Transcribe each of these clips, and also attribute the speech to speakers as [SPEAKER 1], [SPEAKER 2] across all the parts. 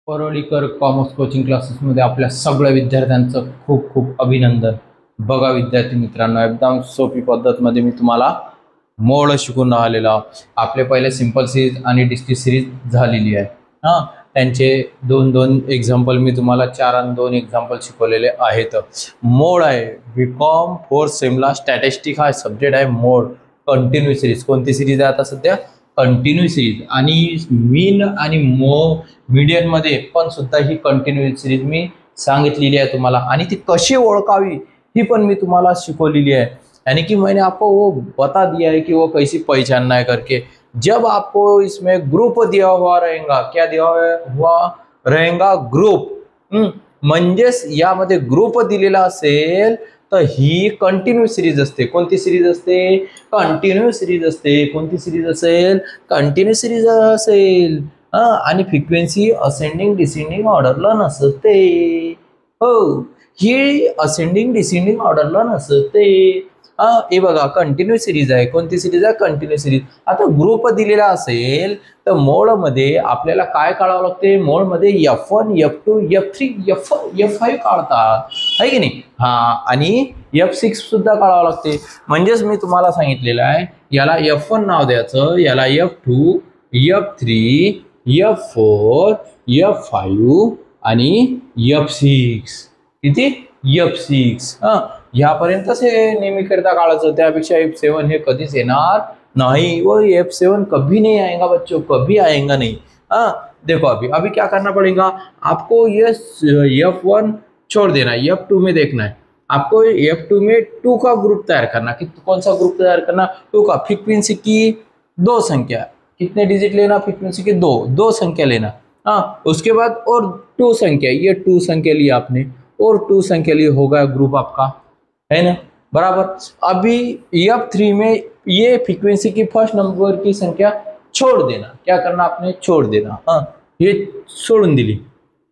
[SPEAKER 1] Parlikar commerce coaching क्लासेसमध्ये आपल्या सगळ्या विद्यार्थ्यांचं खूप खूप अभिनंदन. बघा विद्यार्थी मित्रांनो, एकदम सोपी पद्धतमध्ये मी तुम्हाला मोड शिकून राहिलेला. आपले पहिले सिंपल सिरीज आणि डिस्क्रीट सिरीज झालेली आहे. हां, त्यांचे दोन दोन एक्झाम्पल मी तुम्हाला 4 आणि 2 एक्झाम्पल शिकवलेले आहेत. मोड आहे बीकॉम फोर्थ सेमला स्टॅटिस्टिक हा सब्जेक्ट आहे. मोड कंटिन्यू सिरीज. कोणती सिरीज आहे आता सध्या? Continue series. आणि मीन आणि मीडियनमध्ये पण सुद्धा ही कंटिन्यू सिरीज मी सांगितलेली आहे तुम्हाला, आणि ती कशी ओळखावी ही पण मी तुम्हाला शिकवलेली है. यानी कि मैंने आपको वो बता दिया है कि वो कैसी पहचानना है करके. जब आपको इसमें ग्रुप दिया हुआ रहेगा, क्या दिया हुआ रहेगा? ग्रुप. म्हणजेच यामध्ये ग्रुप दिलेला असेल तर ही कंटिन्यू सिरीज असते. कोणती सिरीज असते? कंटिन्यू सिरीज असते. कोणती सिरीज असेल? कंटिन्यू सिरीज असेल. आणि फ्रिक्वेन्सी असेंडिंग डिसेंडिंग ऑर्डरला नसते. हो, ही असेंडिंग डिसेंडिंग ऑर्डरला नसते. हे बघा कंटिन्यू सिरीज आहे. कोणती सिरीज आहे? Continue series. आता ग्रुप दिलेला असेल तर मोड मध्ये आपल्याला काय काढावं लागते? मोड मध्ये F1 F2 F3 F5 काढतात, आहे की नाही? आणि F6 सुद्धा काढावं लागते. म्हणजेच मी तुम्हाला सांगितलेलं आहे, याला F1 नाव द्यायचं, याला F2 F3 F4 F5 आणि F6. किती? F6. ह्यापर्यंत हे नेहमी करता काढायचं. त्यापेक्षा F7 हे कधीच येणार नहीं. वो F7 कभी नहीं आएगा बच्चों, कभी आएगा नहीं. देखो अभी अभी क्या करना पड़ेगा आपको? ये F1 छोड़ देना है, F2 में देखना है आपको. F2 में 2 का ग्रुप तैयार करना. कौन सा ग्रुप तैयार करना? 2 का. फ्रीक्वेंसी की 2 संख्या. कितने डिजिट लेना? फ्रीक्वेंसी की 2 संख्या लेना. उसके बाद और 2 संख्या. ये 2 संख्या ली आपने और 2 संख्या ली, होगा ग्रुप आपका, है ना? बराबर. अभी F3 में ये फ्रीक्वेंसी की फर्स्ट नंबर की संख्या छोड़ देना. क्या करना आपने? छोड़ देना. हे सोडून दिली.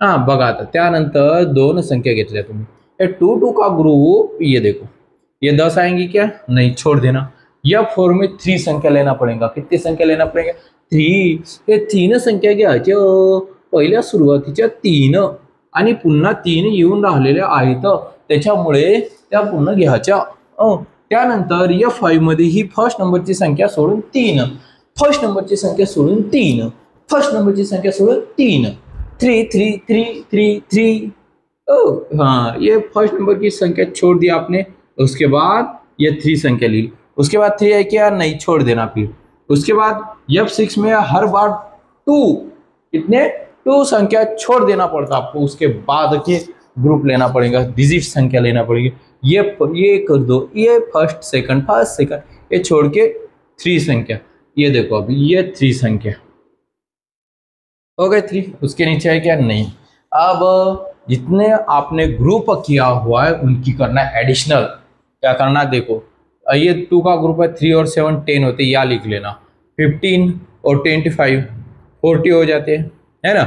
[SPEAKER 1] बघा आता त्यानंतर 2 संख्या घेतल्या तुम्ही. ये 2 का ग्रुप, ये देखो, ये 10 आएंगी क्या? नहीं, छोड़ देना. F4 में 3 संख्या लेना पड़ेगा. कितनी संख्या लेना पड़ेगा? 3. हे 3 संख्या घ्यायच्या. पहिल्या सुरुवातीच्या 3 आणि पुन्हा 3 येऊन राहिलेल्या आहेत, त्याच्यामुळे त्या पुन्हा घ्यायच्या. त्यानंतर F5 मध्ये ही फर्स्ट नंबरची संख्या सोडून 3, फर्स्ट नंबरची संख्या सोडून 3, फर्स्ट नंबरची संख्या सोडून 3, 3 3 3 3 3. ये फर्स्ट नंबर की संख्या छोड़ दिया आपने. उसके बाद ये 3 संख्या ली. उसके बाद 3 है क्या? नहीं, छोड़ देना फिर. उसके बाद F6 में हर बार 2, कितने? 2 संख्या छोड़ देना पड़ता आपको. उसके बाद के ग्रुप लेना पड़ेगा, डिजिट संख्या लेना पड़ेगी. ये कर दो, ये फर्स्ट सेकंड, ये छोड़ के 3 संख्या. ये देखो अभी ये 3 संख्या हो गए 3. उसके नीचे है क्या? नहीं. अब जितने आपने ग्रुप किया हुआ है उनकी करना एडिशनल. क्या करना? देखो ये 2 का ग्रुप है, 3 और 7 10 होते, या लिख लेना. 15 और 25 40 हो जाते हैं, है ना?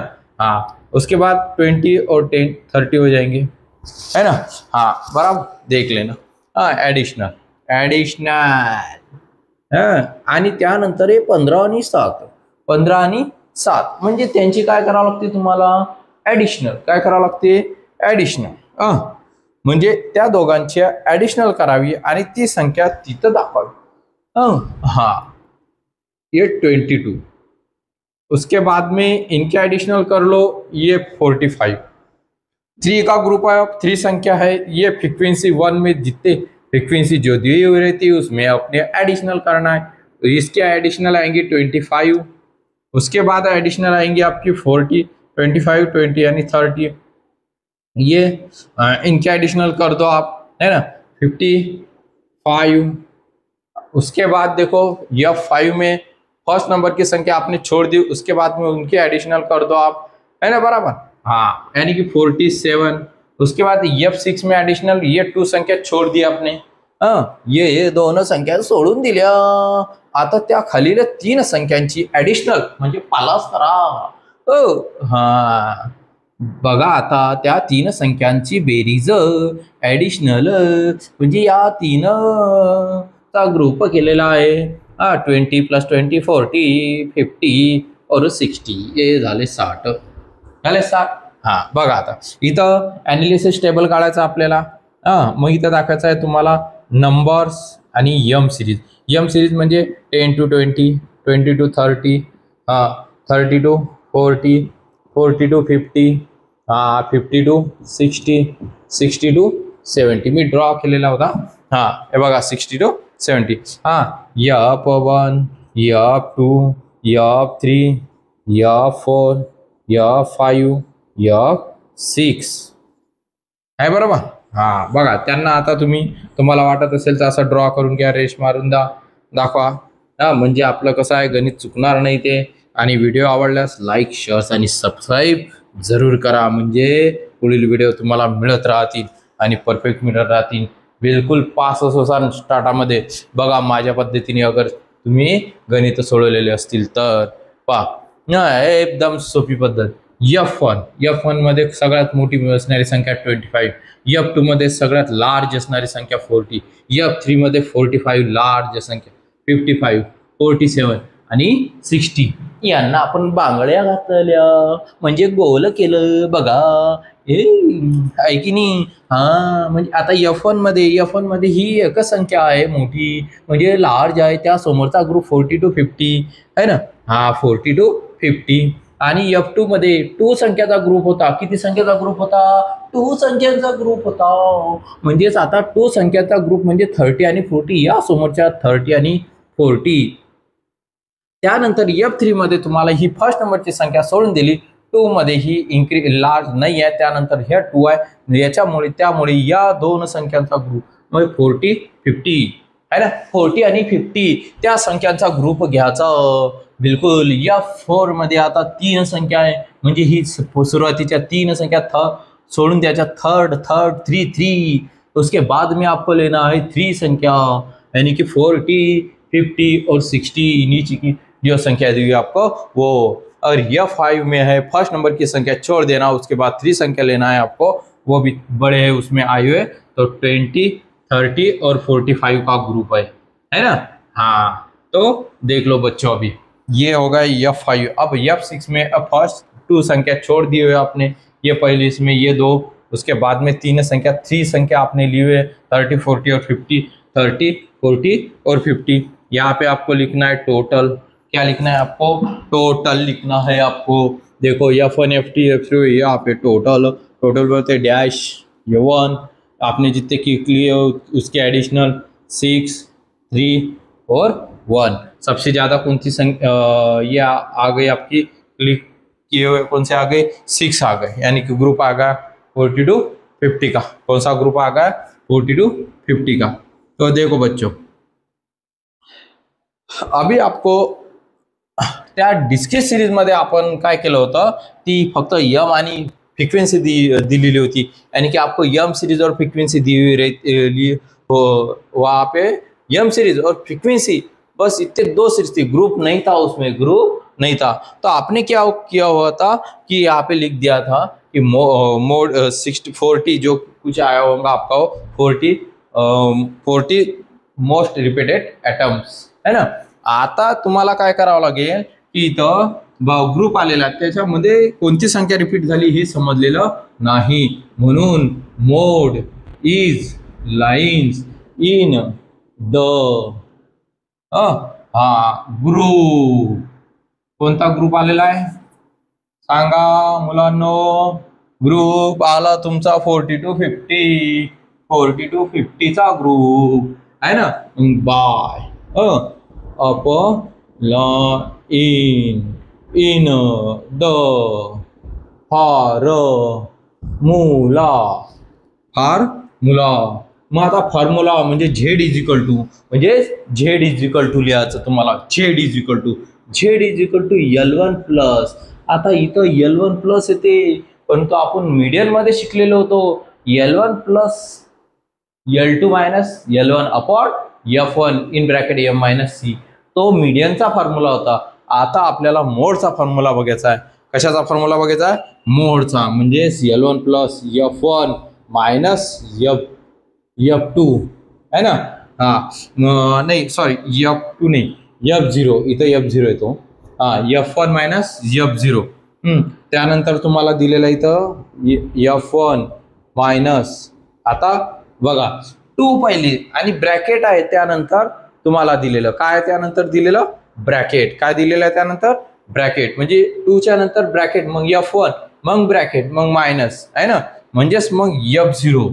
[SPEAKER 1] उसके बाद 20 और 10 30 हो जाएंगे, है ना? बराबर देख लेना. एडिशनल. आणि त्यानंतर हे 15 आणि 7, 15 आणि 7 म्हणजे त्यांची काय करावं लागते तुम्हाला? ॲडिशनल. काय करावं लागते? ॲडिशनल. म्हणजे त्या दोघांची ॲडिशनल करावी आणि ती संख्या तिथं दाखवावी. ये 22. उसके बाद में इनके एडिशनल कर लो, ये 45. 3 का ग्रुप है, 3 संख्या है. ये फ्रीक्वेंसी 1 में जितने फ्रीक्वेंसी जो दी हुई रहती है उसमें अपने एडिशनल करना है. तो इसके एडिशनल आएंगे 25. उसके बाद एडिशनल आएंगे आपकी 40, 25, 20 यानी 30. ये इनके एडिशनल कर दो आप, है ना? 55. उसके बाद देखो F5 में फर्स्ट नंबर की संख्या आपने छोड़ दी, उसके बाद में उनके एडिशनल कर दो आप, है ना? बराबर. यानी कि 47. उसके बाद F6 में एडिशनल, ये 2 संख्या छोड़ दी आपने. ये 2 संख्या सोडून दिल्या. आता त्या खालील 3 संख्यांची एडिशनल म्हणजे पालास करा. बघा आता त्या 3 संख्यांची बेरीज एडिशनल म्हणजे या 3 चा ग्रुप केलेला आहे. 20 + 20 40 50 और 60, ये झाले 60. झाले 7. हा बघा आता इथं ॲनालिसिस टेबल काढायचं आपल्याला. मग इथं दाखवायचं आहे तुम्हाला नंबर्स आणि यम सिरीज. यम सिरीज म्हणजे 10 to 20, 20 to 30, 30 to 40, 40 to 50, 50 to 60, 60 to 70. Me draw केलेला होता. हे बघा 60 to 70. F1, F2, F3, F4, F5, F6 आहे बरोबर. बघा त्यांना आता तुम्हाला वाटत असेल तर असं ड्रॉ करून घ्या, रेश मारून दाखवा. म्हणजे आपलं कसं आहे गणित चुकणार नाही ते. आणि व्हिडिओ आवडल्यास लाईक, शेअर आणि सबस्क्राईब जरूर करा, म्हणजे पुढील व्हिडिओ तुम्हाला मिळत राहतील आणि परफेक्ट मिळत राहतील. बिलकुल पास असोसान स्टार्टामध्ये. बघा माझ्या पद्धतीने अगर तुम्ही गणित सोडवलेले असतील तर एकदम सोपी पद्धत. F1 मध्ये सगळ्यात मोठी असणारी संख्या 25, F2 मध्ये सगळ्यात लार्ज असणारी संख्या 40, F3 मध्ये 45 लार्ज संख्या 55, 47 आणि 60. यांना आपण बांगड्या घातल्या म्हणजे गोल केलं बघा. आहे की नाही. म्हणजे आता F1 मध्ये ही एकच संख्या आहे मोठी म्हणजे लार्ज आहे. त्या समोरचा ग्रुप 40 to 50 आहे ना. 40 to 50. आणि F2 मध्ये 2 संख्याचा ग्रुप होता. किती संख्याचा ग्रुप होता? 2 संख्यांचा ग्रुप होता. म्हणजेच आता 2 संख्याचा ग्रुप म्हणजे 30 आणि 40. या समोरच्या 30 आणि 40. त्यानंतर F3 मध्ये तुम्हाला ही फर्स्ट नंबरची संख्या सोडून दिली. 2 मध्ये ही लार्ज नाही आहे. त्यानंतर ह्या 2 आहे. त्यामुळे या 2 संख्यांचा ग्रुप म्हणजे 40, 50 आहे ना. 40 आणि 50 त्या संख्यांचा ग्रुप घ्यायचा. बिलकुल. F4 मध्ये आता 3 संख्या आहे म्हणजे ही सुरुवातीच्या 3 संख्या सोडून द्यायच्या. थर्ड 3. उसके बाद में आपको लेना है 3 संख्या यानी कि 40, 50 और 60 नीचे की जो संख्या दी आपको वो. और F5 में है फर्स्ट नंबर की संख्या छोड़ देना, उसके बाद 3 संख्या लेना है आपको, वो भी बड़े है उसमें आए हुए. तो 20, 30 और 45 का ग्रुप है ना. तो देख लो बच्चों अभी ये होगा F5. अब F6 में अब फर्स्ट 2 संख्या छोड़ दिए हुए आपने. ये पहले इसमें ये 2, उसके बाद में 3 संख्या आपने ली हुए 30, 40 और 50. 30, 40 और 50. यहाँ पे आपको लिखना है टोटल. क्या लिखना है आपको? टोटल लिखना है आपको. देखो F1, F2, F3 यहाँ पे टोटल बोलते डैश. ये 1 आपने जितने क्लिक लिए उसके एडिशनल 6, 3 और 1. सबसे ज्यादा कौन सी संख्या ये आ गई आपकी क्लिक किए हुए कौन से आ गए? 6 आ गए. यानी कि ग्रुप आ गया 40 to 50 का. कौन सा ग्रुप आ गया? 40 to 50 का. तो देखो बच्चों अभी आपको त्या डिस्क्रीट सिरीज मध्ये आपण काय केलं होतं ती फक्त यम आणि फ्रिक्वेन्सी दिलेली होती. यानी कि आपको यम सीरीज और फ्रिक्वेंसी दी हुई रहती हो. वहाँ पे यम सीरीज और फ्रिक्वेंसी बस इतने 2 सीरीज थी. ग्रुप नहीं था उसमें, ग्रुप नहीं था. तो आपने क्या किया हुआ था कि यहाँ पे लिख दिया था कि मोड 40 जो कुछ आया होगा आपका 40 मोस्ट रिपीटेड एटम्स है ना. आता तुम्हाला काय करावं लागेल की इथं ग्रुप आलेला त्याच्यामध्ये कोणती संख्या रिपीट झाली हे समजलेलं नाही. म्हणून mode is lines in the group. कोणता ग्रुप आलेला आहे सांगा मुलांनो? ग्रुप आला तुमचा 40 to 50. 40 to 50 चा ग्रुप आहे ना. Bye up in the formula. मग आता फॉर्म्युला म्हणजे Z इज इक्वल टू लिहायचं तुम्हाला. Z is equal to L1 plus. आता इथं L1 प्लस येते परंतु आपण मीडियन मध्ये शिकलेलो होतो L1 plus L2 minus L1 upon F1 in bracket M minus C. तो मीडियनचा फॉर्म्युला होता. आता आपल्याला मोडचा फॉर्म्युला बघायचा आहे. कशाचा फॉर्म्युला बघायचा आहे? मोडचा. म्हणजे L1 plus F1 minus F2 है ना. नाही सॉरी F2 नाही F0. इथं F0 येतो. F1 minus F0. त्यानंतर तुम्हाला दिलेलं इथं F1 मायनस, आता बघा 2 पहिली आणि ब्रॅकेट आहे, त्यानंतर तुम्हाला दिलेलं काय, त्यानंतर दिलेलं ब्रॅकेट, काय दिलेलं आहे त्यानंतर ब्रॅकेट, म्हणजे 2 च्या नंतर ब्रॅकेट, मग F1 मग ब्रॅकेट मग मायनस आहे ना, म्हणजेच मग F0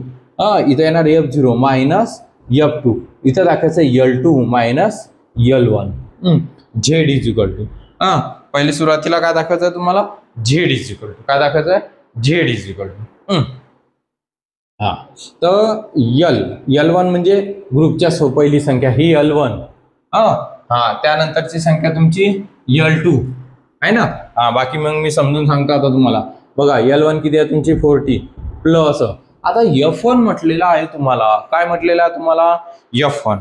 [SPEAKER 1] इथं येणार F0 मायनस F2, इथं दाखवायचं L2 minus L1. Z is equal to पहिले सुरुवातीला काय दाखवायचं तुम्हाला, Z इज इक्वल टू काय दाखवायचं आहे, Z इज इक्वल टू हा, तर L1 म्हणजे ग्रुपच्या पहिली संख्या ही L1, त्यानंतरची संख्या तुमची L2 आहे ना. बाकी मग मी समजून सांगतो आता तुम्हाला. बघा L1 किती आहे तुमची 40 प्लस, आता F1 म्हटलेला आहे तुम्हाला, काय म्हटलेला आहे तुम्हाला F1.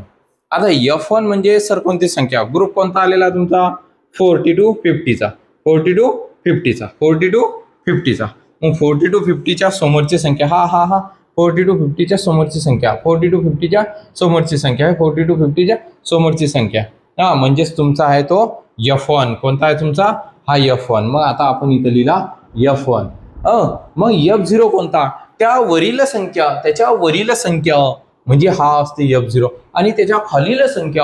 [SPEAKER 1] आता F1 म्हणजे सर कोणती संख्या, ग्रुप कोणता आलेला तुमचा 40 to 50चा, 40 to 50चा, 40 to 50चा, मग 40 to 50च्या समोरची संख्या हा 40 to 50च्या समोरची संख्या, 40 to 50च्या समोरची संख्या आहे, 40 to 50च्या समोरची संख्या, म्हणजेच तुमचा आहे तो F1. कोणता आहे तुमचा हा F1. मग आता आपण इथं लिहिला F1. मग F0 कोणता, त्या वरील संख्या, त्याच्या वरील संख्या म्हणजे हा असते F0, आणि त्याच्या खालील संख्या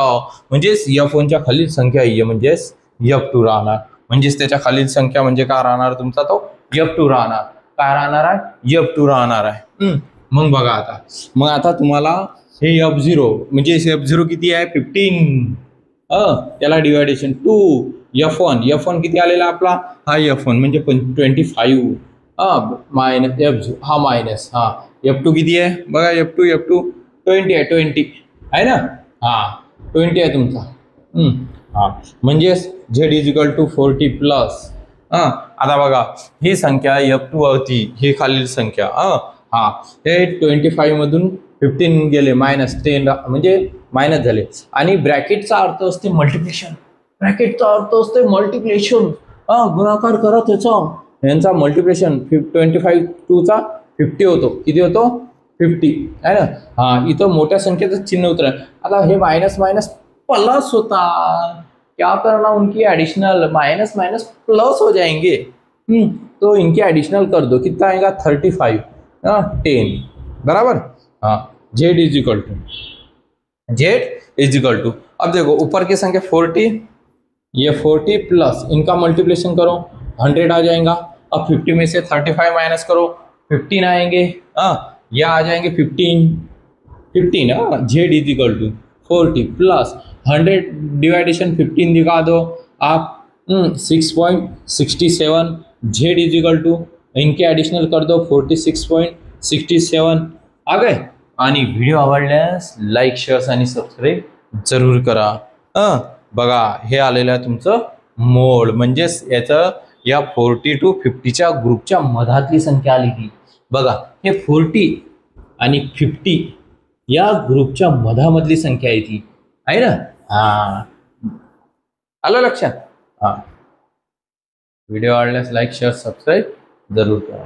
[SPEAKER 1] म्हणजेच F1च्या खालील संख्या ही म्हणजेच F2 राहणार, म्हणजेच त्याच्या खालील संख्या म्हणजे काय राहणार तुमचा तो F2 राहणार, काय राहणार आहे F2 राहणार आहे. मग बघा आता, मग आता तुम्हाला हे F0 म्हणजे F0 किती आहे 15, त्याला डिवायडेशन 2 F1 किती आलेला आपला हा F1 म्हणजे 25 मायनस F0 हा मायनस F2 किती आहे बघा, F2 20 आहे, 20 आहे ना, 20 आहे तुमचा. म्हणजेच Z is equal to 40 plus, आता बघा ही संख्या F2 होती, ही खालील संख्या, हे 25 मधून 15 गेले, मायनस 10 म्हणजे मायनस झाले, आणि ब्रॅकेटचा अर्थ असते मल्टिप्लिकेशन, ब्रॅकेटचा अर्थ असते मल्टिप्लिकेशन, गुणाकार करा त्याचा, यांचा मल्टिप्लिकेशन 25 2 चा 50 होतो, किती होतो 50 आहे ना. इथं मोठ्या संख्येचं चिन्ह उतरा, आता हे मायनस मायनस प्लस होता, क्या करना उनकी एडिशनल, माइनस माइनस प्लस हो जाएंगे, तो इनके एडिशनल कर दो, कितना आएगा 35 10 बराबर. Z इज इक्वल टू अब देखो ऊपर की संख्या 40, ये 40 प्लस इनका मल्टीप्लिकेशन करो 100 आ जाएगा, अब 50 में से 35 माइनस करो 15 आएंगे, यह आ जाएंगे 15 Z is equal to 40 plus 100 division 15 दिखा दो आप, 6.67, Z इज इक्वल टू इनके एडिशनल कर दो 46.67 आ गए. आणि व्हिडिओ आवडल्यास लाईक शेअर आणि सबस्क्राईब जरूर करा. बघा हे आलेलं आहे तुमचं मोड, म्हणजेच याचं या 40 to 50च्या ग्रुपच्या मधातली संख्या आली ती बघा, हे 40 आणि 50 या ग्रुपच्या मधामधली संख्या आहे ती आहे ना. आलं लक्षात. व्हिडिओ आवडल्यास लाईक शेअर सबस्क्राईब जरूर करा.